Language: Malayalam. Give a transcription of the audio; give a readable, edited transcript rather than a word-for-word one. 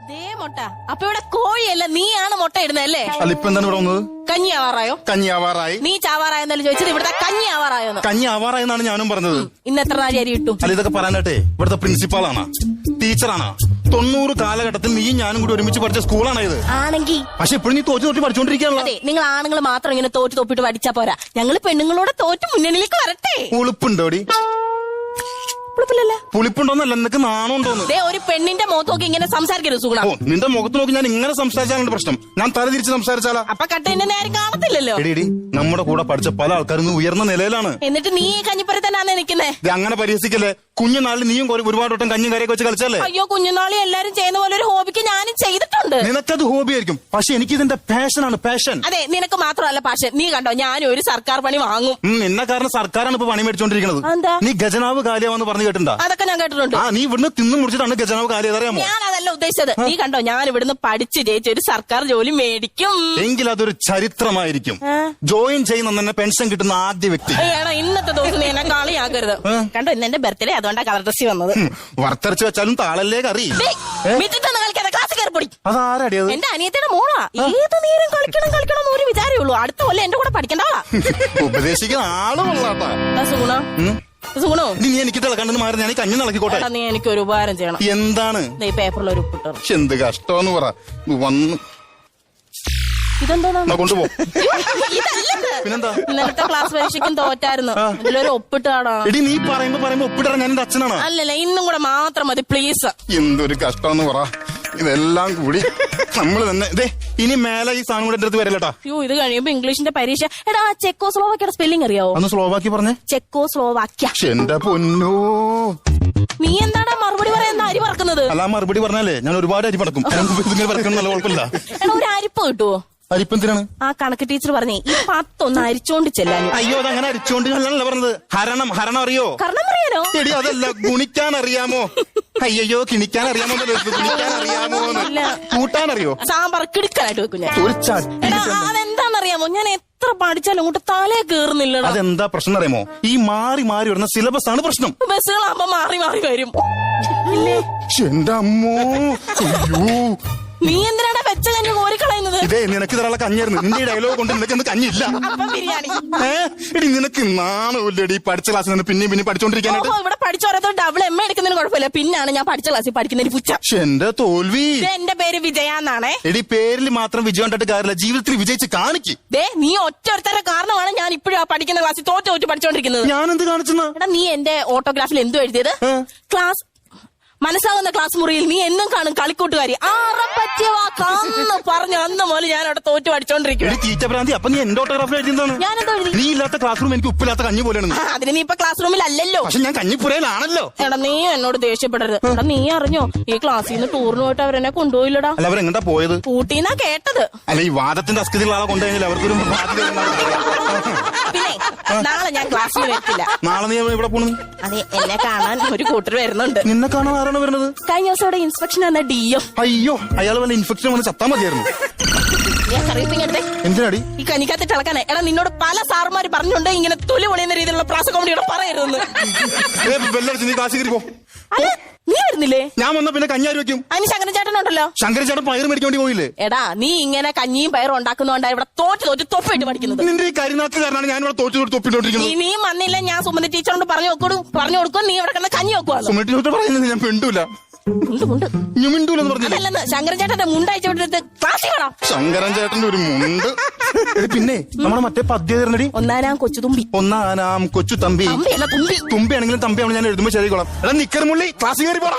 ദേ മുട്ട. അപ്പൊ ഇവിടെ കോഴിയല്ല നീയാണ് മുട്ട ഇടുന്നല്ലേ? അല്ല ഇപ്പൊ എന്താണ് ഇവിടെ വന്നത്? കഞ്ഞി ആവാറായോ? കഞ്ഞി ആവാറായി. നീ ചാവാറായെന്നല്ലേ ചോദിച്ചത്? ഇവിടുത്തെ കഞ്ഞി ആവാറായോന്ന്? കഞ്ഞി ആവാറായെന്നാണ് ഞാനും പറഞ്ഞത്. ഇന്ന് എത്ര നാഴി അരി ഇട്ടു? അല്ല ഇതൊക്കെ പറയാനാട്ടെ ഇവിടുത്തെ പ്രിൻസിപ്പാളാണ്, ടീച്ചറാണ്. 90 കാലഘട്ടത്തിൽ നീയും ഞാനും കൂടി ഒരുമിച്ച് പഠിച്ച സ്കൂളാണ് ഇത്. ആണെങ്കിൽ പക്ഷെ ഇപ്പോഴും നീ തോറ്റ് പഠിച്ചോണ്ടിരിക്കുകയാണല്ലോ. അതെ, നിങ്ങൾ ആണുങ്ങൾ മാത്രം ഇങ്ങനെ തോപ്പിട്ട് പഠിച്ചാ പോരാ. ഞങ്ങള് പെണ്ണുങ്ങളോട് തോറ്റ് മുന്നണിയിലേക്ക് വരട്ടെ. ഉളുപ്പുണ്ടോടി? പുളിപ്പുണ്ടോന്നല്ല, നിനക്ക് നാണുണ്ടോന്ന്? ഒരു പെണ്ണിന്റെ മുഖത്ത് നോക്കി ഇങ്ങനെ സംസാരിക്കരുത് സുഗുണ. ഓ, നിന്റെ മുഖത്ത് നോക്കി ഞാൻ ഇങ്ങനെ സംസാരിച്ചാലാണ് പ്രശ്നം. ഞാൻ തല തിരിച്ച് സംസാരിച്ചാലാ? അപ്പൊ കട്ടേന്റെ നേരം കാണത്തില്ലല്ലോ. എടി നമ്മുടെ കൂടെ പഠിച്ച പല ആൾക്കാരും ഉയർന്ന നിലയിലാണ്. എന്നിട്ട് നീ കഞ്ഞിപ്പുര തന്നെയാണേ നിക്കുന്നേ. അങ്ങനെ പരിഹസിക്കല്ലേ. കുഞ്ഞുനാളിൽ നീയും ഒരുപാട് വട്ടം കഞ്ഞും കറിയൊക്കെ വെച്ച് കളിച്ചല്ലേ? അയ്യോ, കുഞ്ഞുനാളി എല്ലാരും ചെയ്യുന്ന പോലെ ഒരു ഹോബിക്ക് ഞാനും ചെയ്തിട്ടുണ്ട്. നിനക്കത് ഹോബി ആയിരിക്കും, പക്ഷെ എനിക്ക് ഇതിന്റെ പാഷനാണ്, പാഷൻ. അതെ, നിനക്ക് മാത്രമല്ല പാഷൻ. നീ കണ്ടോ, ഞാനും ഒരു സർക്കാർ പണി വാങ്ങും. നിന്നെ കാരണം സർക്കാരാണ് ഇപ്പൊ പണി മേടിച്ചോണ്ടിരിക്കുന്നത്. നീ ഗജനാവ് കാലിയാവെന്ന് പറഞ്ഞു കേട്ടിട്ടുണ്ടോ? അതൊക്കെ ഞാൻ കേട്ടിട്ടുണ്ട്. നീ ഇവിടുന്ന് തിന്നു മുടിച്ചിട്ടാണ് ഗജനാവ് കാലിയതറിയാമോ? ഞാൻ അതല്ല ഉദ്ദേശിച്ചത്. നീ കണ്ടോ, ഞാൻ ഇവിടുന്ന് പഠിച്ച് ജയിച്ച ഒരു സർക്കാർ ജോലി മേടിക്കും. എങ്കിൽ അതൊരു ചരിത്രമായിരിക്കും. ജോയിൻ ചെയ്യുന്ന തന്നെ പെൻഷൻ കിട്ടുന്ന ആദ്യ വ്യക്തി. ഇന്നത്തെ ദിവസം നീ എന്നെ കളിയാക്കരുത്. കണ്ടോ, ഇന്ന് എന്റെ ബർത്ത്ഡേ, അതുകൊണ്ടാ കളർ ഡ്രസ് വന്നത്. വറുത്തരച്ച് വെച്ചാലും താളല്ലേ കറി. കളിക്കാതെ ക്ലാസ് കയറി പൊടി. അതാരടിയത്? എന്റെ അനിയത്തിയുടെ മോളാ. ഏത് നേരം കളിക്കണം ഒരു വിചാരേ ഉള്ളൂ. അടുത്ത കൊല്ലം എന്റെ കൂടെ പഠിക്കണ്ടാളാ. ഉപദേശിക്കുന്ന ആള് കൊള്ളാട്ടാ. സുഗുണോ, നീ എനിക്ക് തിളക്കണ്ടെന്ന് മാറി ഞാൻ കഞ്ഞി നിളക്കിക്കോട്ടെ. നീ എനിക്ക് ഒരു ഉപകാരം ചെയ്യണം. എന്താണ്? ഈ പേപ്പറിൽ ഒരു ഉപ്പിട്ടോ. എന്ത് കഷ്ടമെന്ന് പറ. വന്ന് ഇതെന്താ കൊണ്ടുപോ. പിന്നെന്താ? ഇന്നലത്തെ ക്ലാസ് പരീക്ഷയ്ക്കും തോറ്റായിരുന്നു. ഇതിലൊരു ഒപ്പിട്ടാടാ. എടി നീ പറയുമ്പോ ഒപ്പിട്ടാ ഞാൻ എന്റെ അച്ഛനാണ്. അല്ലല്ല, ഇന്നും കൂടെ മാത്രം മതി പ്ലീസ്. എന്തൊരു കഷ്ടമെന്ന് പറ. ഇതെല്ലാം കൂടി നമ്മള് തന്നെ ഇനി മേലെ ഈ സാധനം കൂടെ എന്റെ അടുത്ത് വരല്ലേട്ടാ. ഇത് കഴിയുമ്പോ ഇംഗ്ലീഷിന്റെ പരീക്ഷ. എടാ, ചെക്കോസ്ലോവാക്യയുടെ സ്പെല്ലിംഗ് അറിയാവോ? ഒന്ന് സ്ലോവാക്കി പറഞ്ഞേ. ചെക്കോസ്ലോവാക്യ. എന്റെ പൊന്നോ, നീ എന്താടാ മറുപടി പറയുന്ന അരി പറക്കുന്നത്? അല്ല, മറുപടി പറഞ്ഞാലേ ഞാൻ ഒരുപാട് അരി പറക്കും. പറക്കണം നല്ല കുഴപ്പമില്ല. എടാ, ഒരു അരിപ്പ് കിട്ടുവോ? അരിപ്പെന്തിനാണ്? ആ കണക്ക് ടീച്ചർ പറഞ്ഞേ ഈ 10 ഒന്ന് അരിച്ചോണ്ട് ചെല്ലാൻ. അയ്യോ, അതങ്ങനെ അരിച്ചോണ്ട് അല്ല പറഞ്ഞത്. ഹരണം അറിയോ? കരണം അറിയാനോ? എടി അതല്ല, ഗുണിക്കാൻ അറിയാമോ? അയ്യോ, കിണിക്കാൻ അറിയാമോ? ഗുണിക്കാൻ അറിയാമോ? കൂട്ടാൻ അറിയോ? സാമ്പാർ കിടുക്കാനായിട്ട് വെക്കും ഞാൻ. അതെന്താണെന്നറിയാമോ? ഞാൻ എത്ര പഠിച്ചാലും അങ്ങോട്ട് തലേ കേറുന്നില്ല. അതെന്താ പ്രശ്നം അറിയാമോ? ഈ മാറി വരുന്ന സിലബസ് ആണ് പ്രശ്നം. ബസ്സുകളാകുമ്പോ മാറി വരും. എന്റെ അമ്മോ, അയ്യോ, നീ എന്തിനാണ് വെച്ച കഞ്ഞി കോരിക്കളയുന്നത്? ഇതേ നിനക്ക് ഇതള്ള കഞ്ഞായിരുന്നു. നിന്റെ ഡയലോഗ് കൊണ്ട് നിനക്ക് കഞ്ഞില്ല. എടി നിനക്ക് നാണമില്ലടി പഠിച്ച ക്ലാസ്സിൽ നിന്ന് പിന്നെ പഠിച്ചോണ്ടിരിക്കാനായിട്ട്. ഇവിടെ പഠിച്ചോരത്തോ ഡബിൾ എം എടുക്കുന്നതിന് കുഴപ്പമില്ല. പിന്നാണ് ഞാൻ പഠിച്ച ക്ലാസ്സിൽ പഠിക്കുന്നതിന് പുച്ഛ. എന്റെ തോൽവി. എന്റെ പേര് വിജയ എന്നാണേ. എടി പേരിൽ മാത്രം വിജയം കണ്ടിട്ട് കാര്യമില്ല, ജീവിതത്തിൽ വിജയിച്ച് കാണിക്ക്. നീ ഒറ്റൊരുത്തര കാരണമാണ് ഞാൻ ഇപ്പോഴും പഠിക്കുന്ന ക്ലാസ്സിൽ തോറ്റ് പഠിച്ചോണ്ടിരിക്കുന്നത്. ഞാൻ എന്ത് കാണിച്ചെന്നാ? എടാ, നീ എന്റെ ഓട്ടോഗ്രാഫിൽ എന്തോ എഴുതിയത്? ക്ലാസ് മനസ്സാകുന്ന ക്ലാസ് മുറിയിൽ നീ എന്നും കാണും കളിക്കൂട്ടുകാരി. പറ്റിയ വാക്കാന്ന് പറഞ്ഞ അന്ന് മുതൽ ഞാൻ അവിടെ തോറ്റ് പഠിച്ചോണ്ടിരിക്കും. അപ്പൊ നീ എന്റെ ഓട്ടോഗ്രാഫിൽ എഴുതിയതാണ്. ഞാനെന്തോ എഴുതി? നീ ഇല്ലാത്ത ക്ലാസ് റൂം എനിക്ക് ഉപ്പില്ലാത്ത കഞ്ഞി പോലെയാണ്. അതിന് നീ ഇപ്പൊ ക്ലാസ് റൂമിലല്ലോ. പക്ഷെ ഞാൻ കഞ്ഞിപ്പുരയിലാണല്ലോ. എടാ, നീ എന്നോട് ദേഷ്യപ്പെടരുത്. എടാ, നീ അറിഞ്ഞോ ഈ ക്ലാസ്സിൽ നിന്ന് ടൂറിന് പോയിട്ട് അവരെന്നെ കൊണ്ടുപോയില്ലടാ. അല്ല, അവരെങ്ങട്ടാ പോയത്? ഊട്ടിന്നാ കേട്ടത്. അല്ല, ഈ വാദത്തിന്റെ അസ്കൃതിയുള്ള ആളെ കൊണ്ടുപോയെങ്കിൽ അവർക്കൊരു പിന്നെ നാളെ ഞാൻ ക്ലാസ്സിൽ വരത്തില്ല. നാളെ നീ ഇവിടെ പോണു? അതെ, എന്നെ കാണാൻ ഒരു കൂട്ടർ വരുന്നുണ്ട്. നിന്നെ കാണാൻ ആരാണ് വരുന്നത്? കഴിഞ്ഞ ദിവസം ഇവിടെ ഇൻസ്പെക്ഷൻ എന്ന DO. അയ്യോ, അയാൾ വല്ല ഇൻഫെക്ഷൻ വന്ന് ചത്താ മതിയായിരുന്നു. എന്തിനാടി ഈ കനിക്കത്ത് തിളക്കാനേ? എടാ, നിന്നോട് പല സാറുമാര് പറഞ്ഞുണ്ട് ഇങ്ങനെ തൊലി പൊളിയുന്ന രീതിയിലുള്ള പ്രാസ കോമഡിയോടെ പറയരുതെന്ന്. നീ കാശി കയറി പോ. അല്ല, നീ വരുന്നില്ലേ? ഞാൻ വന്ന പിന്നെ കഞ്ഞാരി വെക്കും. അതിന് ശങ്കരചേട്ടനുണ്ടല്ലോ. ശങ്കരചേട്ടൻ പയർ മേടിക്കേണ്ടി പോയില്ലേ? എടാ, നീ ഇങ്ങനെ കഞ്ഞിയും പയറും ഉണ്ടാക്കുന്നോണ്ടാ ഇവിടെ തോറ്റ് തൊപ്പിട്ട് പഠിക്കുന്നത്. നിന്റെ ഈ കരിനാക്ക് കാരണമാണ് ഞാൻ ഇവിടെ തോറ്റ് തൊപ്പിട്ടോണ്ടിരിക്കുന്നത്. ഇനിയും വന്നില്ല, ഞാൻ സുമതി ടീച്ചറോട് പറഞ്ഞു കൊടുക്കും. നീ ഇവിടെ കിടന്ന് കഞ്ഞി വെക്കുവാ. സുമതി ടീച്ചർ പറയുന്നത് ഞാൻ പെണ്ടൂല. ശങ്കരൻ മുണ്ടയച്ചു വിട്ടിട്ട് ക്ലാസ്സിൽ വേണം. ശങ്കരൻ ചേട്ടന്റെ ഒരു മുണ്ട്. പിന്നെ നമ്മുടെ മറ്റേ പദ്യം ഒന്നാനാം കൊച്ചുതുമ്പി. ഒന്നാനാം കൊച്ചു തമ്പി. തുമ്പിയാണെങ്കിലും തമ്പിയാണ് ഞാൻ എഴുതുമ്പോ ശരിക്കോളാം. എടാ, നിക്കർ മുള്ളി ക്ലാസ്സിൽ കയറി പോടാ.